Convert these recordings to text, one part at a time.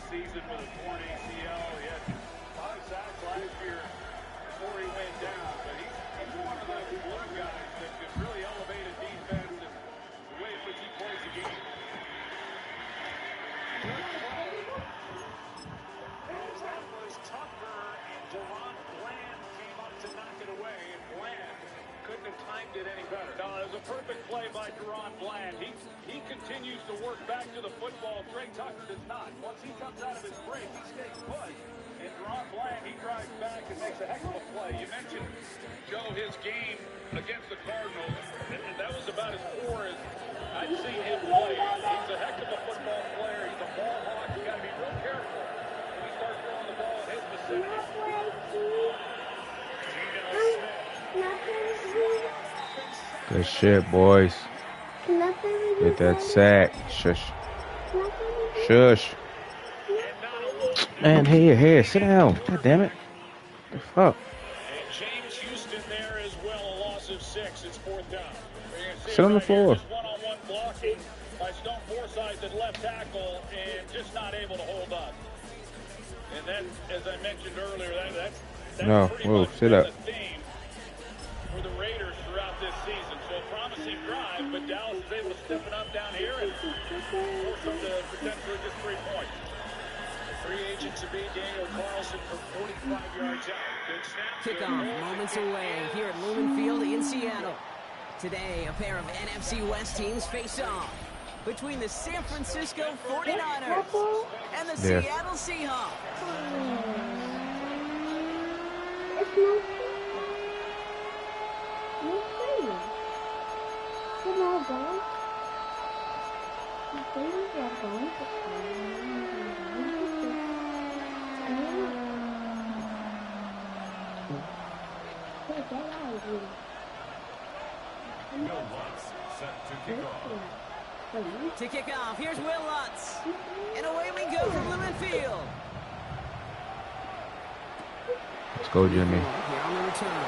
season with a torn ACL. He had 5 sacks last year before he went down. But he's one of those blue guys that can really elevate a defense and the way in which he plays the game. That was tougher, and Deron Bland came up to knock it away, and Bland couldn't have timed it any better. No, it was a perfect play by Deron Bland. He continues to work back to the football. Trey Tucker does not. Once he comes out of his break, he stays put. And Deron Bland, he drives back and makes a heck of a play. You mentioned, Joe, his game against the Cardinals, and that was about as poor as I'd seen him play. He's a heck of a football player. He's a ball hawk. You got to be real careful when he starts throwing the ball in his vicinity. Good shit, boys. Get that sack. Shush. Shush. Man, here, sit down. God damn it. What the fuck? And James Houston there as well, a loss of 6. It's 4th down. Sit on the floor. Just one-on-one blocking by Stone Forsythe at left tackle and just not able to hold up. And that, as I mentioned earlier, that's No, pretty whoa, much sit been up. the theme for the Raiders throughout this season. So a promising drive, but Dallas is able to step it up down here and force them to potentially just 3 points. Free agent to be Daniel Carlson from 45 yards out. Good snap. Kickoff moments away here at Lumen Field in Seattle. Today, a pair of NFC West teams face off between the San Francisco 49ers and the Seattle Seahawks. To kick off, here's Will Lutz. And away we go from Lumen Field. Let's go, Jimmy. Here on the return.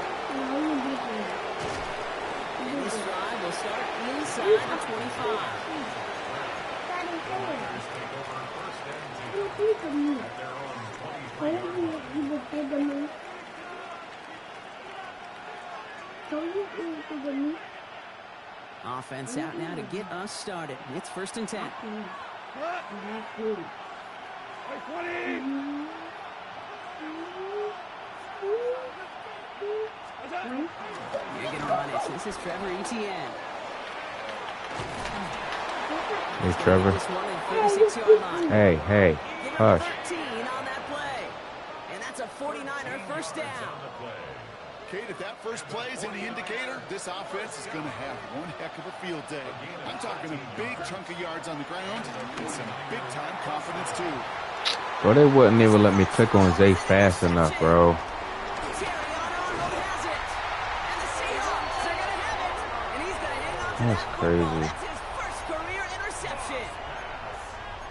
And this drive will start inside the 25. Offense out now to get us started. It's 1st and 10. Digging on it. This is Trevor Etienne. Hey, Trevor. This one at 36-yard line. Hey, hush. 13 on that play. And that's a 49er 1st down. Kate, if that first play is any indicator, this offense is going to have one heck of a field day. I'm talking a big chunk of yards on the ground and some big-time confidence, too. Bro, they wouldn't even let me click on Zay fast enough, bro. That's crazy.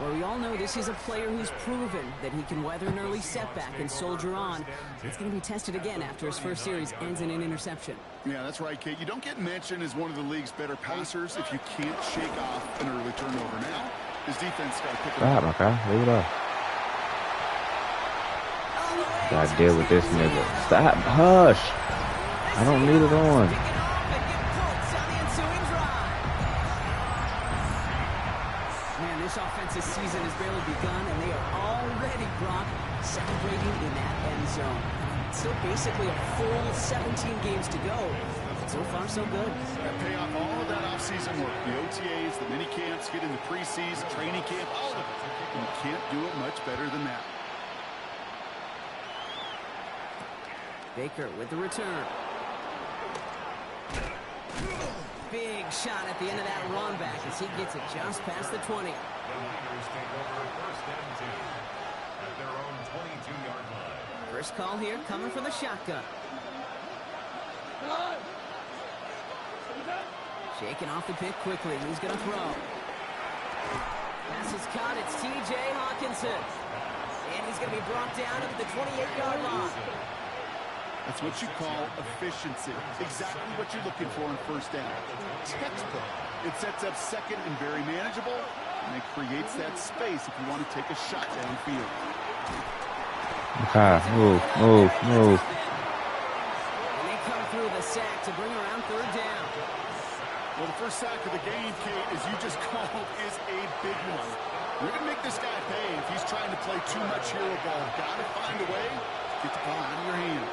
Well, we all know this is a player who's proven that he can weather an early setback and soldier on. It's going to be tested again after his first series ends in an interception. Yeah, that's right, Kate. You don't get mentioned as one of the league's better passers if you can't shake off an early turnover. Now, his defense got to pick it up. Stop, okay? Leave it up. Gotta deal with this nigga. Stop. Hush. I don't need it on. This offensive season has barely begun, and they are already, Brock, celebrating in that end zone. Still basically a full 17 games to go. So far, so good. That pay off all of that offseason work. The OTAs, the mini camps, get in the preseason, training camp, all of it. And you can't do it much better than that. Baker with the return. Big shot at the end of that run back as he gets it just past the 20. First call here coming from the shotgun. Shaking off the pick quickly. Who's going to throw? Pass is caught. It's T.J. Hawkinson. And he's going to be brought down at the 28-yard line. That's what you call efficiency. Exactly what you're looking for in 1st down. Textbook. It sets up 2nd and very manageable. And it creates that space if you want to take a shot downfield. Okay, move. And they come through the sack to bring around third down. Well, the first sack of the game, Kate, as you just called, is a big one. You're going to make this guy pay if he's trying to play too much hero ball. Got to find a way to get the ball out of your hand.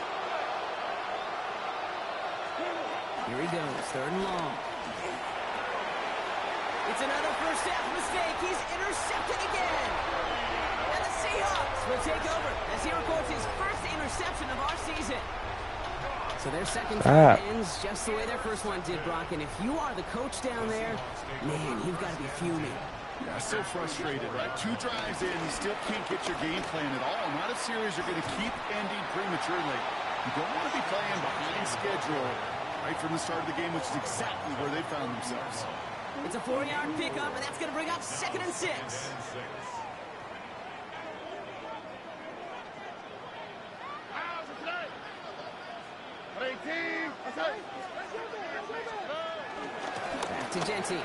Here he goes, third and long. It's another first half mistake. He's intercepted again. And the Seahawks will take over as he records his first interception of our season. So their second drive ends just the way their first one did, Brock. And if you are the coach down there, man, you've got to be fuming. Yeah, so frustrated, right? 2 drives in, you still can't get your game plan at all. Not a series you're going to keep ending prematurely. You don't want to be playing behind schedule right from the start of the game, which is exactly where they found themselves. It's a 4-yard pickup, and that's going to bring up 2nd and 6. Back to Genty.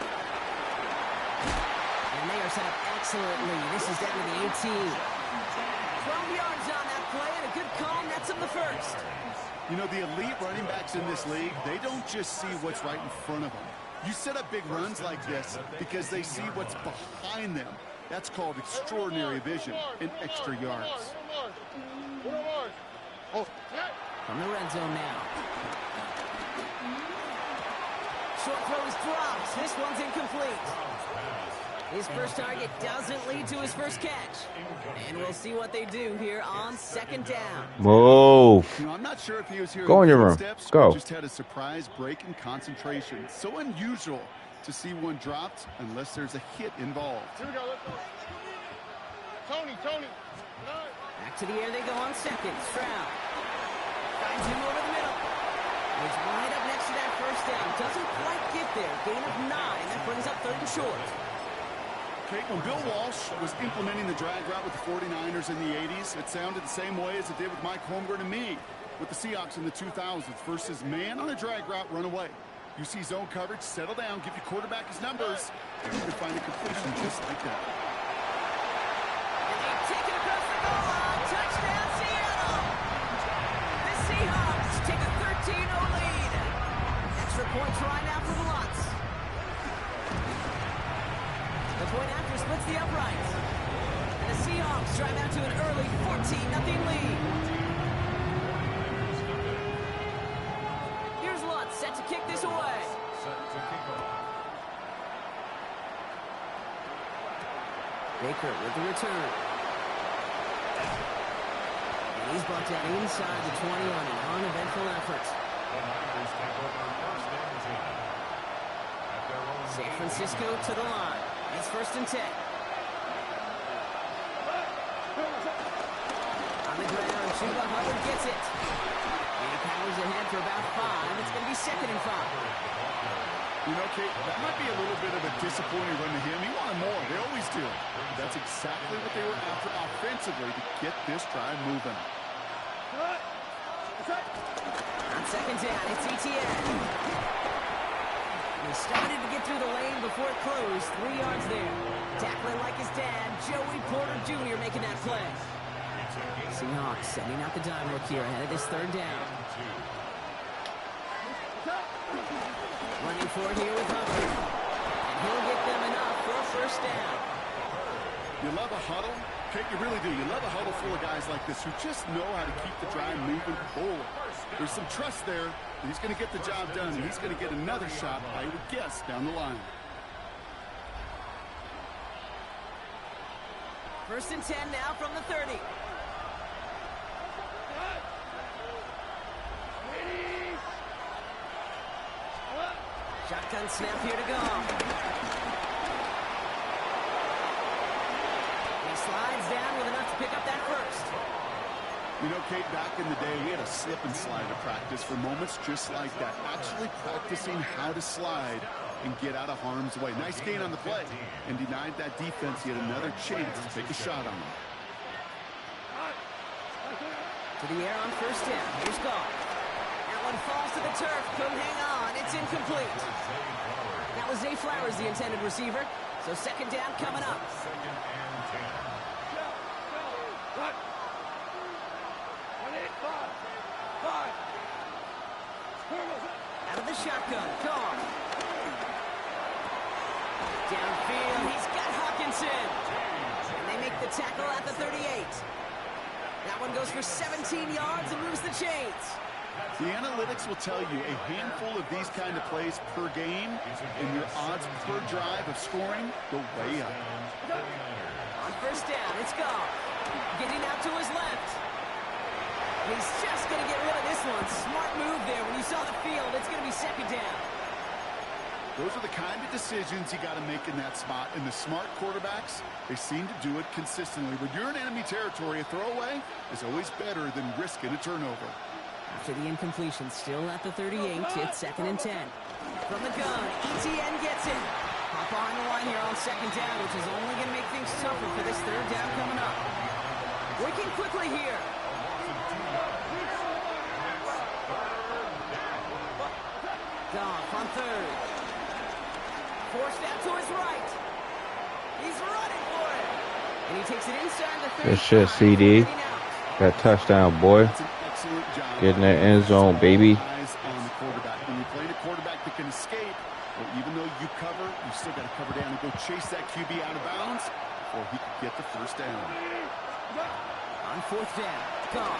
And they are set up excellently. This is down to the 18. 12 yards on that play, and a good call nets him the first. You know, the elite running backs in this league, they don't just see what's right in front of them. You set up big runs like this because they see what's behind them. That's called extraordinary vision and extra yards. From the red zone now. Short throw is dropped. This one's incomplete. His first target doesn't lead to his first catch. And we'll see what they do here on 2nd down. Move. You know, I'm not sure if he was here Go in your room. Steps, Go. Just had a surprise break in concentration. So unusual to see one dropped unless there's a hit involved. Here we go. Let's go. Tony. Back to the air they go on 2nd. Stroud finds him over the middle. He's right up next to that first down. Doesn't quite get there. Gain of 9. That brings up 3rd and short. Okay, when Bill Walsh was implementing the drag route with the 49ers in the 80s, it sounded the same way as it did with Mike Holmgren and me with the Seahawks in the 2000s. Versus man on a drag route, run away. You see zone coverage, settle down, give your quarterback his numbers, and you can find a completion just like that. And they take it across the goal line. Touchdown, Seattle! The Seahawks take a 13-0 lead. Extra point try now for the Lutz. The point after splits the uprights. And the Seahawks drive out to an early 14-0 lead. Here's Lutz set to kick this away. Baker with the return. And he's brought down inside the 20 on an uneventful effort. San Francisco to the line. It's 1st and 10. On the ground, Chuba Hubbard gets it. And he powers ahead for about 5. It's going to be 2nd and 5. You know, Kate, that might be a little bit of a disappointing run to him. He wanted more. They always do. That's exactly what they were after offensively to get this drive moving. On 2nd down, it's ETN. He started to get through the lane before it closed. 3 yards there. Tackling like his dad, Joey Porter Jr. making that play. Seahawks sending out the dime look here ahead of this 3rd down. Running for it here with Hubbard. And he'll get them enough for a 1st down. You love a huddle? Kate, you really do. You love a huddle full of guys like this who just know how to keep the drive moving forward. There's some trust there. He's going to get the job done, and he's going to get another shot, I would guess, down the line. 1st and 10 now from the 30. Shotgun snap here to go. He slides down with enough to pick up that first. You know, Kate, back in the day, we had a slip and slide to practice for moments just like that. Actually practicing how to slide and get out of harm's way. Nice gain on the play, and denied that defense yet another chance to take a shot on him. To the air on 1st down. Here's Goff. That one falls to the turf. Couldn't hang on. It's incomplete. That was Zay Flowers, the intended receiver. So second down coming up. Out of the shotgun, Goff. Downfield, he's got Hawkinson. And they make the tackle at the 38. That one goes for 17 yards and moves the chains. The analytics will tell you a handful of these kind of plays per game, and your odds per drive of scoring go way up. On first down, it's Goff. Getting out to his left. He's just going to get rid of this one. Smart move there. When you saw the field, it's going to be second down. Those are the kind of decisions you got to make in that spot. And the smart quarterbacks, they seem to do it consistently. When you're in enemy territory, a throwaway is always better than risking a turnover. After the incompletion, still at the 38, it's second and 10. From the gun, ETN gets it. Hop behind the line here on second down, which is only going to make things tougher for this third down coming up. Working quickly here. Goff on third. Forced out to his right. He's running for it. And he takes it inside the 35. Good shit, CD. That touchdown, boy. Get in that end zone, baby. Eyes on the quarterback. When you're playing a quarterback that can escape, well, even though you cover, you still got to cover down and go chase that QB out of bounds before he can get the first down. On fourth down, Goff.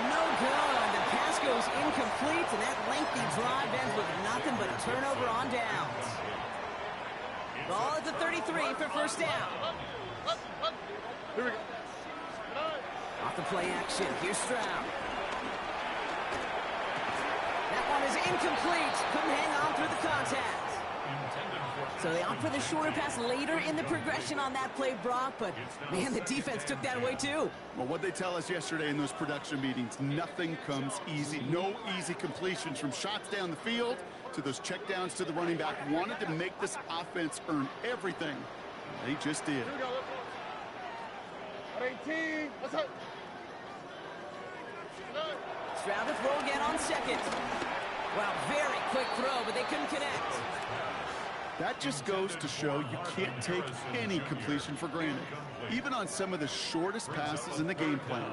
No good. The pass goes incomplete, and that lengthy drive ends with nothing but a turnover on downs. Ball at the 33 for first down. Here we go. Off the play action, here's Stroud. That one is incomplete. Couldn't hang on through the contact. So they opt for the shorter pass later in the progression on that play, Brock, but man, the defense took that away too. Well, what they tell us yesterday in those production meetings, nothing comes easy. No easy completions from shots down the field to those checkdowns to the running back. Wanted to make this offense earn everything. They just did. Here we go. 18. Let's go. Stroud to throw again on second. Wow, very quick throw, but they couldn't connect. That just goes to show you can't take any completion for granted, even on some of the shortest passes in the game plan.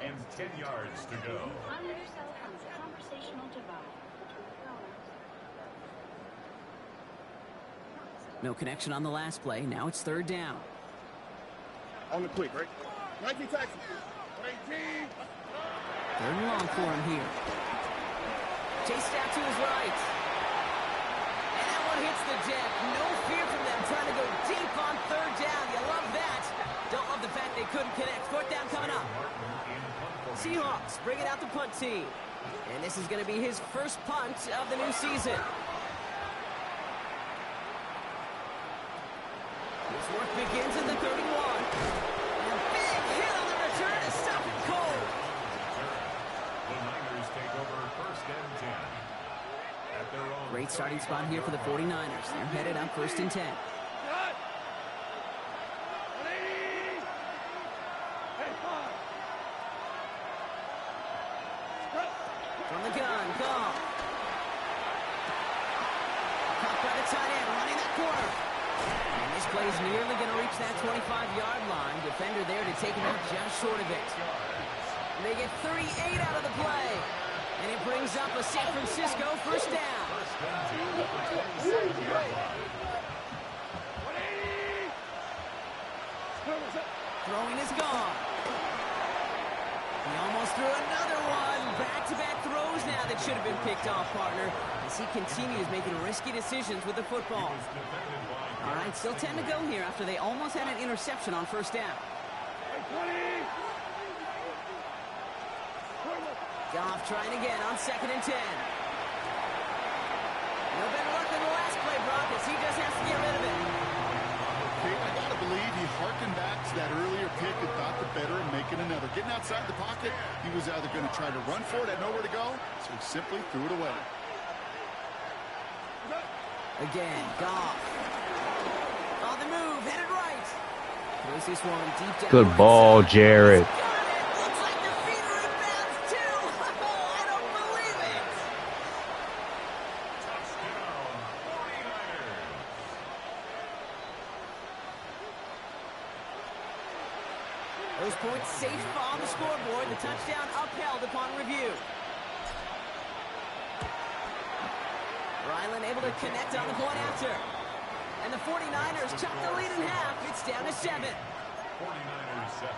And 10 yards to go. Find yourself on the conversational divide between phones. No connection on the last play. Now it's third down. On the quick, right? 19 taxi. 18. Third and long for him here. Chased out to his right. And that one hits the deck. No fear from them trying to go deep on third down. You love that. Don't love the fact they couldn't connect. Fourth down coming up. Seahawks bringing out the punt team. And this is going to be his first punt of the new season. His work begins in the 31. And big hit on the return to stop it cold. The Niners take over first and 10. At their own. Great starting spot here for the 49ers. They're headed up first and 10. From the gun, Goff. Caught by the tight end, running that corner. And this play's nearly going to reach that 25-yard line. Defender there to take him out just short of it. And they get 38 out of the play. And it brings up a San Francisco first down. Throwing is gone. He almost threw another one. Back-to-back throws now that should have been picked off, partner, as he continues making risky decisions with the football. All right, still 10 to go here after they almost had an interception on first down. Goff trying again on second and 10. No better luck than the last play, Brock, as he just has to get rid of it. Okay, I gotta believe he harkened back to that earlier pick and thought the better of making another. Getting outside the pocket, he was either going to try to run for it, had nowhere to go, so he simply threw it away. Again, Goff. On the move, headed right. Throws this one deep down. Good ball, Jared. Looks like the feet are in bounds, too. I don't believe it. Those points safe on the scoreboard. The touchdown upheld upon review. Ryland able to connect on the point after. And the 49ers chop the lead in half. It's down to 7. 49ers 7.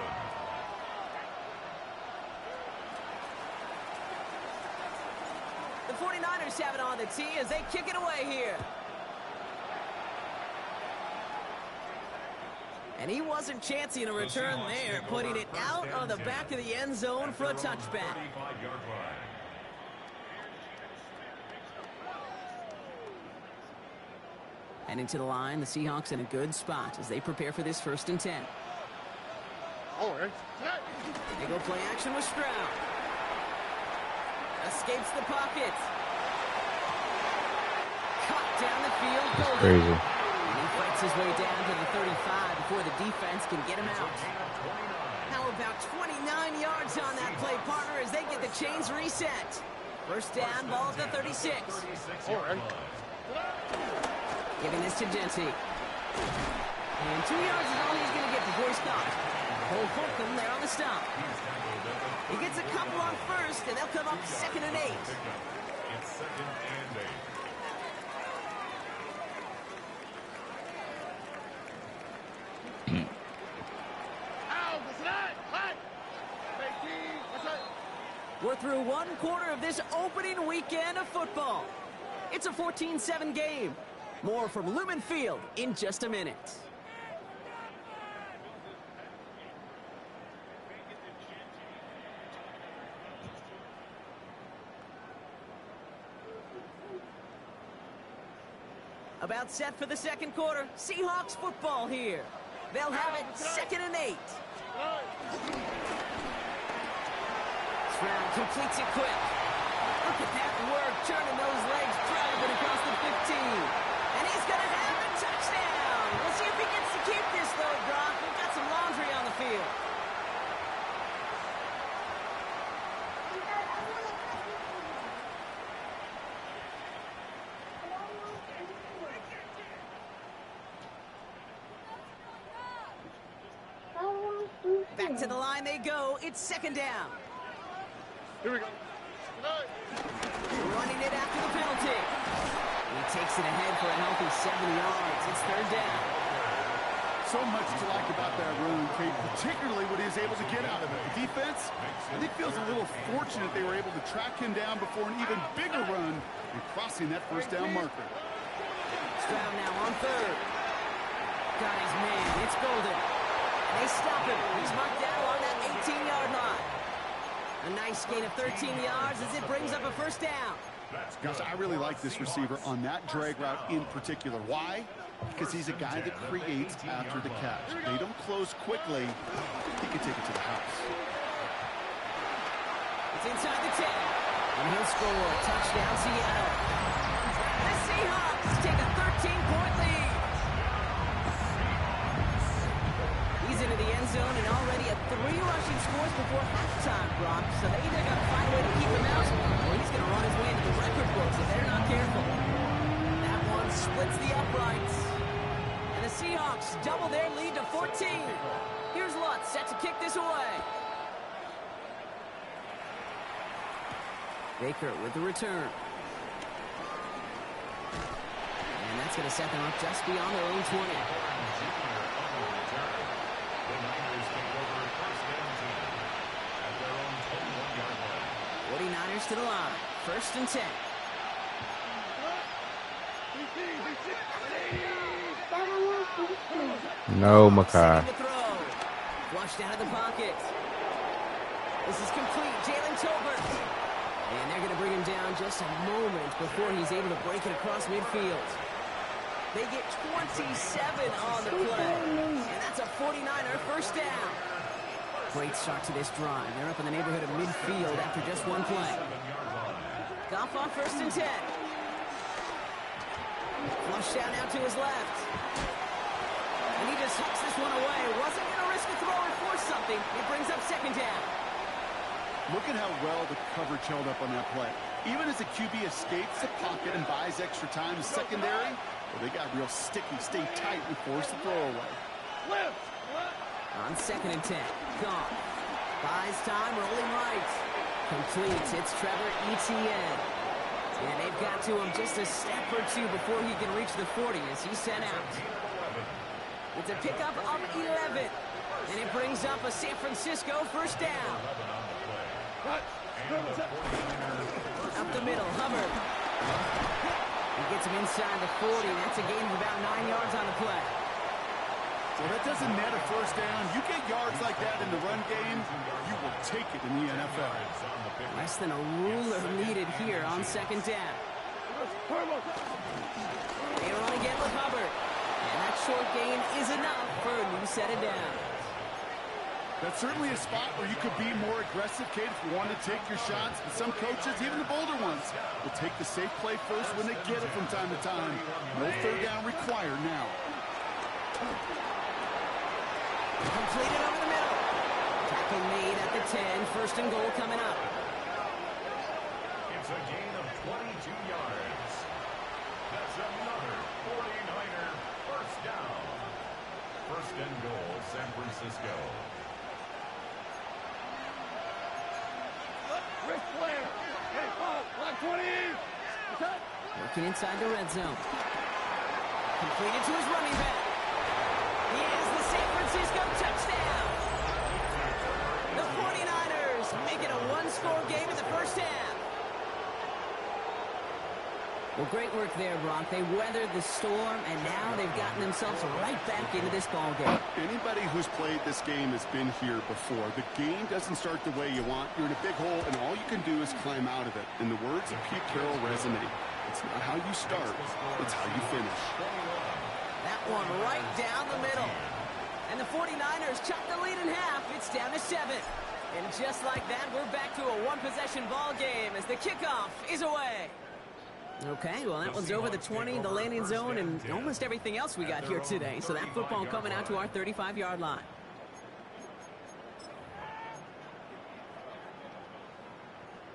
The 49ers have it on the tee as they kick it away here. And he wasn't chancing a return there, putting it out on the back of the end zone for a touchback. Heading to the line, the Seahawks in a good spot as they prepare for this 1st and 10. They go play action with Stroud. Escapes the pocket. Caught down the field. That's crazy. And he fights his way down to the 35 before the defense can get him out. How about 29 yards on that play, partner, as they get the chains reset. 1st down, ball at the 36. Giving this to Genty. And 2 yards is all he's going to get before he's stopped. Cole Holcomb there on the stop. He gets a couple on 1st, and they'll come up 2nd and 8. It's 2nd and 8. We're through 1 quarter of this opening weekend of football. It's a 14-7 game. More from Lumen Field in just a minute. About set for the 2nd quarter. Seahawks football here. They'll have it 2nd and 8. Stroud completes it quick. Look at that work, turning those legs, driving across the 15. And he's going to have a touchdown. We'll see if he gets to keep this, though, Brock. We've got some laundry on the field. Back to the line they go. It's 2nd down. Here we go. Running it after the penalty. He takes it ahead for a healthy 70 yards. It's 3rd down. So much to like about that run, Kate, particularly what he was able to get out of it. The defense, I think, feels a little fortunate they were able to track him down before an even bigger run and crossing that 1st down marker. Stroud now on 3rd. Got his man. It's Golden. And they stop him. He's marked down along that 18-yard line. A nice gain of 13 yards as it brings up a 1st down. Gosh, I really like this receiver on that drag route in particular. Why? Because he's a guy that creates after the catch. They don't close quickly. He can take it to the house. It's inside the 10. And he'll score. Touchdown, Seattle. The Seahawks take a 13-point lead. He's into the end zone and already at 3 rushing scores before halftime, Brock. So they either got to find a way to keep him out, or he's going to run his way into the record books if they're not careful. That one splits the uprights. And the Seahawks double their lead to 14. Here's Lutz set to kick this away. Baker with the return. And that's going to set them up just beyond their own 20. 49ers to the line. 1st and 10. No, Makai. Flushed out of the pocket. This is complete. Jalen Tolbert. And they're going to bring him down just a moment before he's able to break it across midfield. They get 27 on the play. And that's a 49er 1st down. Great start to this drive. They're up in the neighborhood of midfield after just 1 play. Goff on 1st and 10. Flush down now to his left. And he just hooks this one away. Wasn't going to risk a throw or force something. It brings up 2nd down. Look at how well the coverage held up on that play. Even as the QB escapes the pocket and buys extra time in secondary, well, they got real sticky. Stay tight and force the throw away. On 2nd and 10. Goff buys time, rolling right. Completes. It's Trevor Etienne. And they've got to him just a step or two before he can reach the 40 as he's sent out. It's a pickup of 11. And it brings up a San Francisco first down. Up the middle, Hubbard. He gets him inside the 40. That's a gain of about 9 yards on the play. So that doesn't net a first down. You get yards like that in the run game, you will take it in the NFL. Less than a ruler needed here on 2nd down. They run again with Hubbard. And that short gain is enough for a new set of downs. That's certainly a spot where you could be more aggressive, Kate, if you want to take your shots. But some coaches, even the bolder ones, will take the safe play first when they get it from time to time. No third down required now. Completed over the middle. Tackle made at the 10. 1st and goal coming up. It's a gain of 22 yards. That's another 49er first down. 1st and goal, San Francisco. Rick Flair. Hey, block 20. Working inside the red zone. Completed to his running back. He is the San Francisco touchdown. The 49ers make it a one-score game in the first half. Well, great work there, Brock. They weathered the storm, and now they've gotten themselves right back into this ball game. Anybody who's played this game has been here before. The game doesn't start the way you want. You're in a big hole, and all you can do is climb out of it. In the words of Pete Carroll resonate, it's not how you start, it's how you finish. That one right down the middle. And the 49ers chop the lead in half. It's down to 7. And just like that, we're back to a one-possession ball game as the kickoff is away. Okay, well, that one's over the 20, the landing zone, and almost everything else we got here today. So that football coming out to our 35-yard line.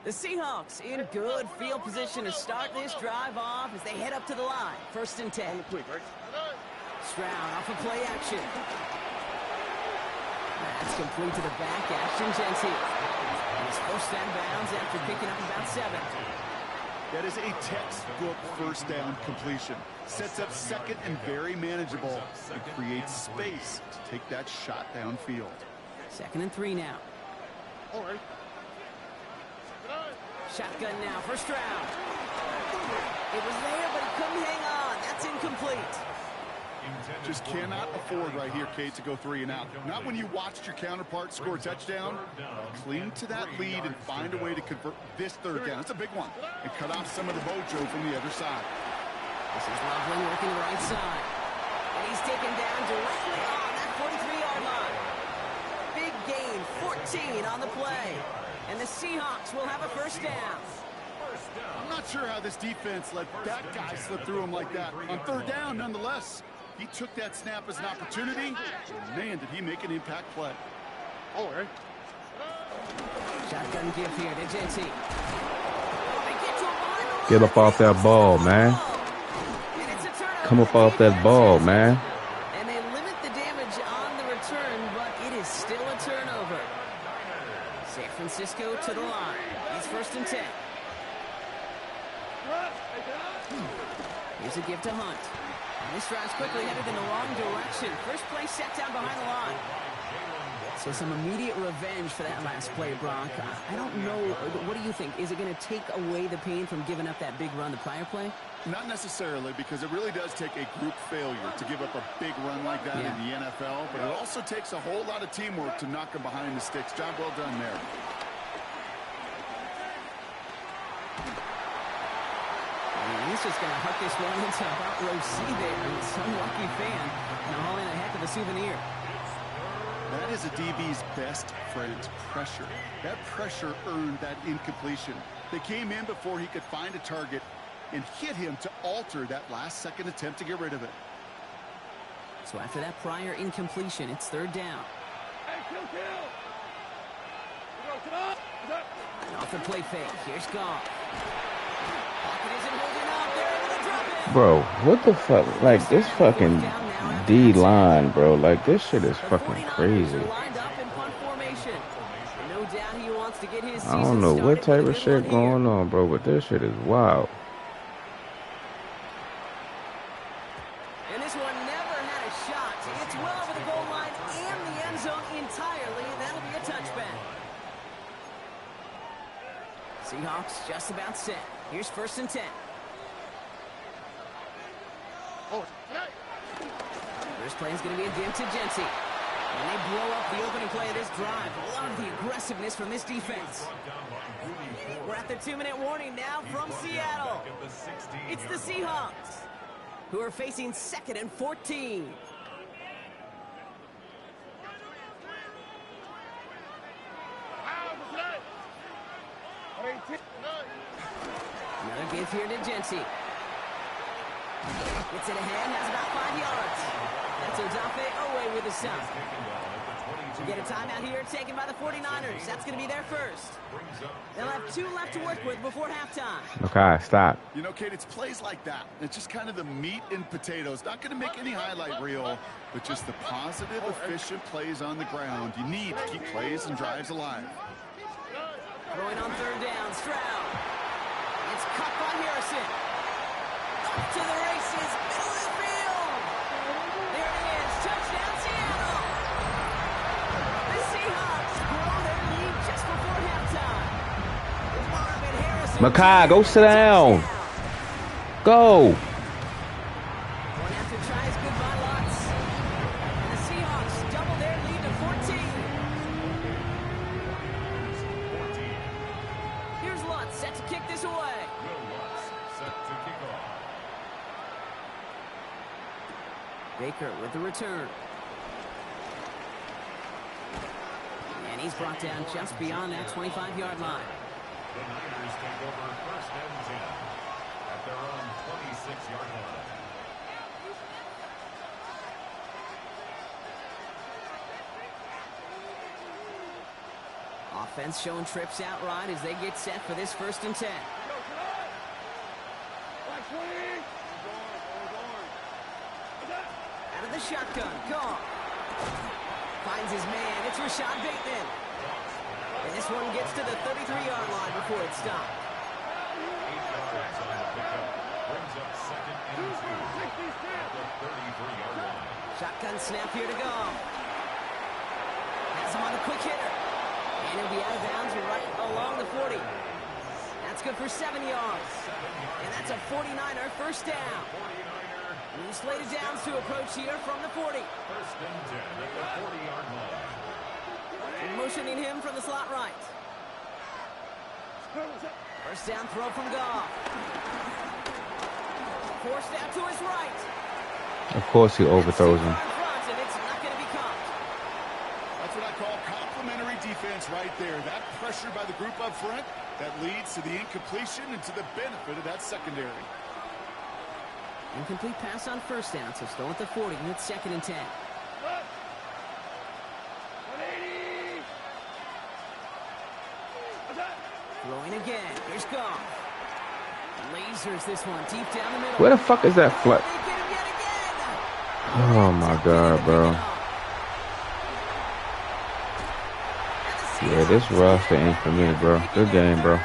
The Seahawks in good field position to start this drive off as they head up to the line. 1st and 10. Stroud off of play action. That's complete to the back, Ashton Genty. He's first down bounds after picking up about 7. That is a textbook first down completion. Sets up 2nd and very manageable. It creates space to take that shot downfield. 2nd and 3 now. All right. Shotgun now for Stroud. It was there, but he couldn't hang on. That's incomplete. Just cannot afford right here, Kate, to go 3 and out. Not when you watched your counterpart score a touchdown. Cling to that lead and find a way to convert this 3rd down. It's a big one. And cut off some of the mojo from the other side. This is Loveland working the right side. And he's taken down directly on that 43-yard line. Big gain, 14 on the play. And the Seahawks will have a first down. I'm not sure how this defense let that guy slip through him like that. On 3rd down, nonetheless. He took that snap as an opportunity. Man, did he make an impact play. All right. Shotgun give here to Genty. Get up off that ball, man. Come up off that ball, man. And they limit the damage on the return, but it is still a turnover. San Francisco to the line. He's 1st and 10. Here's a give to Hunt. And this drive's quickly headed in the wrong direction. First play set down behind the line. So some immediate revenge for that last play, Brock. I don't know. What do you think? Is it going to take away the pain from giving up that big run the prior play? Not necessarily, because it really does take a group failure to give up a big run like that in the NFL. But it also takes a whole lot of teamwork to knock them behind the sticks. Job well done there. He's just going to huck this one into about row C there. Some lucky fan. And hauling a heck of a souvenir. That is a DB's best friend, pressure. That pressure earned that incompletion. They came in before he could find a target and hit him to alter that last-second attempt to get rid of it. So after that prior incompletion, it's 3rd down. Hey, kill. And off the play fake. Here's Goff. Pocket isn't holding up. They're able to drop it. Bro, what the fuck? Like, this fucking D-line, bro. Like, this shit is fucking crazy. I don't know what type of shit going on, bro, but this shit is wild. And this one never had a shot. It's well over the goal line and the end zone entirely, and that'll be a touchback. Seahawks just about set. Here's 1st and 10. First play is going to be a give to Genty. And they blow up the opening play of this drive. A lot of the aggressiveness from this defense. We're at the 2-minute warning now from Seattle. It's the Seahawks, who are facing 2nd and 14. Another give here to Genty. Gets it ahead, has about 5 yards. That's Odafe Owe with the stop. We get a timeout here taken by the 49ers. That's going to be their first. They'll have 2 left to work with before halftime. Okay, stop. You know, Kate, it's plays like that. It's just kind of the meat and potatoes. Not going to make any highlight reel, but just the positive, efficient plays on the ground. You need to keep plays and drives alive. Throwing on 3rd down, Stroud. It's cut by Harrison. Up to the races, middle of the field. There it is, touchdown Seattle. The Seahawks grow their lead just before halftime. Marvin Harrison. Makai, go sit down. Go. One after tries, goodbye Lutz. And the Seahawks double their lead to 14. Here's Lutz set to kick this away. Baker with the return. And he's brought down just beyond that 25-yard line. The Niners take over 1st and 10 at their own 26-yard line. Offense showing trips out right as they get set for this 1st and 10. Out of the shotgun, Goff finds his man. It's Rashad Bateman. And this one gets to the 33-yard line before it's stopped. 8 yards on the pickup. Brings up 2nd and 2 at the 33-yard line. Shotgun snap here to Goff. Has him on the quick hitter. And he'll be out of bounds right along the 40. That's good for 7 yards. And that's a 49er first down. New slated downs to approach here from the 40. 1st and 10 at the 40-yard line. And motioning him from the slot right. First down throw from Goff. Forced out to his right. Of course he overthrows him. And it's not going to be caught. That's what I call complementary defense right there. That pressure by the group up front, that leads to the incompletion and to the benefit of that secondary. Incomplete pass on 1st down, so still at the 40, and it's 2nd and 10. Throwing again. Here's Goff. Lasers this one deep down the middle. Where the fuck is that flat? Oh my god, bro. Yeah, this roster ain't for me, bro. Good game, bro.